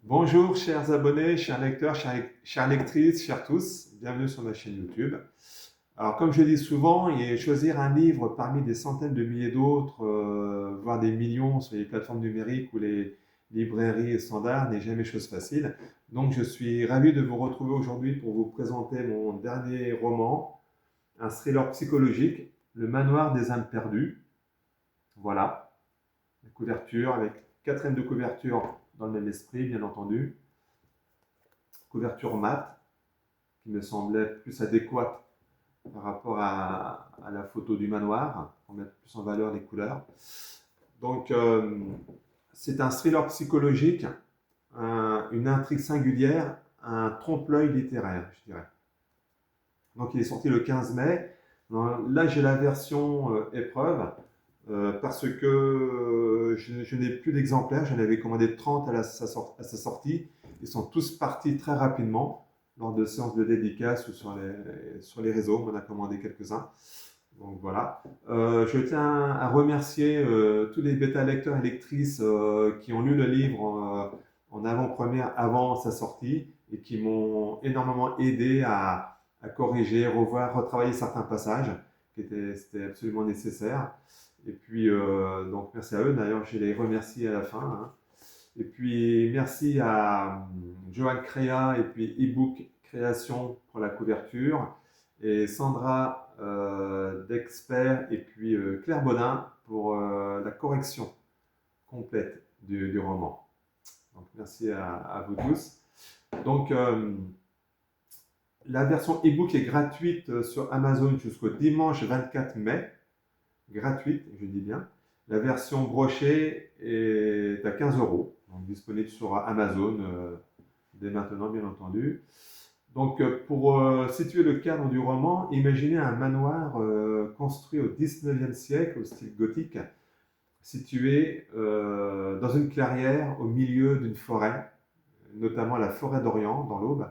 Bonjour chers abonnés, chers lecteurs, chères lectrices, chers tous, bienvenue sur ma chaîne YouTube. Alors comme je dis souvent, choisir un livre parmi des centaines de milliers d'autres, voire des millions sur les plateformes numériques ou les librairies standards n'est jamais chose facile. Donc je suis ravi de vous retrouver aujourd'hui pour vous présenter mon dernier roman, un thriller psychologique, Le Manoir des âmes perdues. Voilà, la couverture avec quatrième de couverture dans le même esprit, bien entendu. Couverture mate, qui me semblait plus adéquate par rapport à la photo du manoir, pour mettre plus en valeur les couleurs. Donc, c'est un thriller psychologique, une intrigue singulière, un trompe-l'œil littéraire, je dirais. Donc, il est sorti le 15 mai. Là, j'ai la version épreuve, parce que je n'ai plus d'exemplaires. J'en avais commandé 30 à sa sortie. Ils sont tous partis très rapidement lors de séances de dédicaces ou sur les réseaux. On en a commandé quelques-uns. Donc voilà. Je tiens à remercier tous les bêta-lecteurs et lectrices qui ont lu le livre en avant-première avant sa sortie et qui m'ont énormément aidé à corriger, revoir, retravailler certains passages c'était absolument nécessaire. Et puis, donc merci à eux. D'ailleurs, je les remercie à la fin. Hein. Et puis, merci à Johan Créa et puis ebook Création pour la couverture. Et Sandra d'Expert et puis Claire Bodin pour la correction complète du roman. Donc, merci à vous tous. Donc, la version ebook est gratuite sur Amazon jusqu'au dimanche 24 mai. Gratuite, je dis bien. La version brochée est à 15 €, donc disponible sur Amazon dès maintenant, bien entendu. Donc, pour situer le cadre du roman, imaginez un manoir construit au 19e siècle, au style gothique, situé dans une clairière au milieu d'une forêt, notamment la forêt d'Orient, dans l'Aube,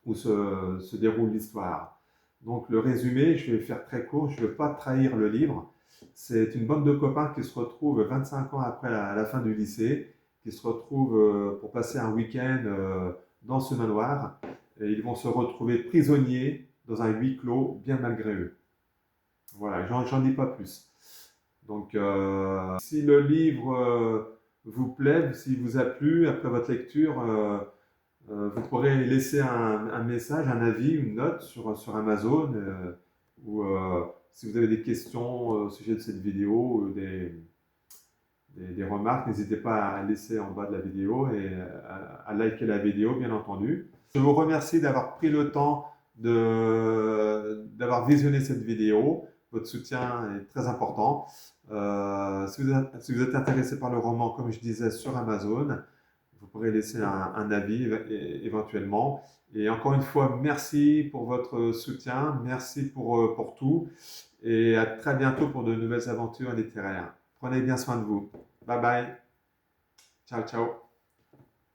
où se déroule l'histoire. Donc le résumé, je vais faire très court, je ne veux pas trahir le livre. C'est une bande de copains qui se retrouvent 25 ans après la fin du lycée, qui se retrouvent pour passer un week-end dans ce manoir. Et ils vont se retrouver prisonniers dans un huis clos, bien malgré eux. Voilà, j'en dis pas plus. Donc si le livre vous plaît, s'il vous a plu, après votre lecture, vous pourrez laisser un message, un avis, une note sur Amazon ou si vous avez des questions au sujet de cette vidéo ou des remarques, n'hésitez pas à laisser en bas de la vidéo et à liker la vidéo, bien entendu. Je vous remercie d'avoir pris le temps d'avoir visionné cette vidéo. Votre soutien est très important. Si vous êtes intéressé par le roman, comme je disais, sur Amazon, vous pourrez laisser un avis éventuellement. Et encore une fois, merci pour votre soutien, merci pour tout. Et à très bientôt pour de nouvelles aventures littéraires. Prenez bien soin de vous. Bye bye. Ciao, ciao.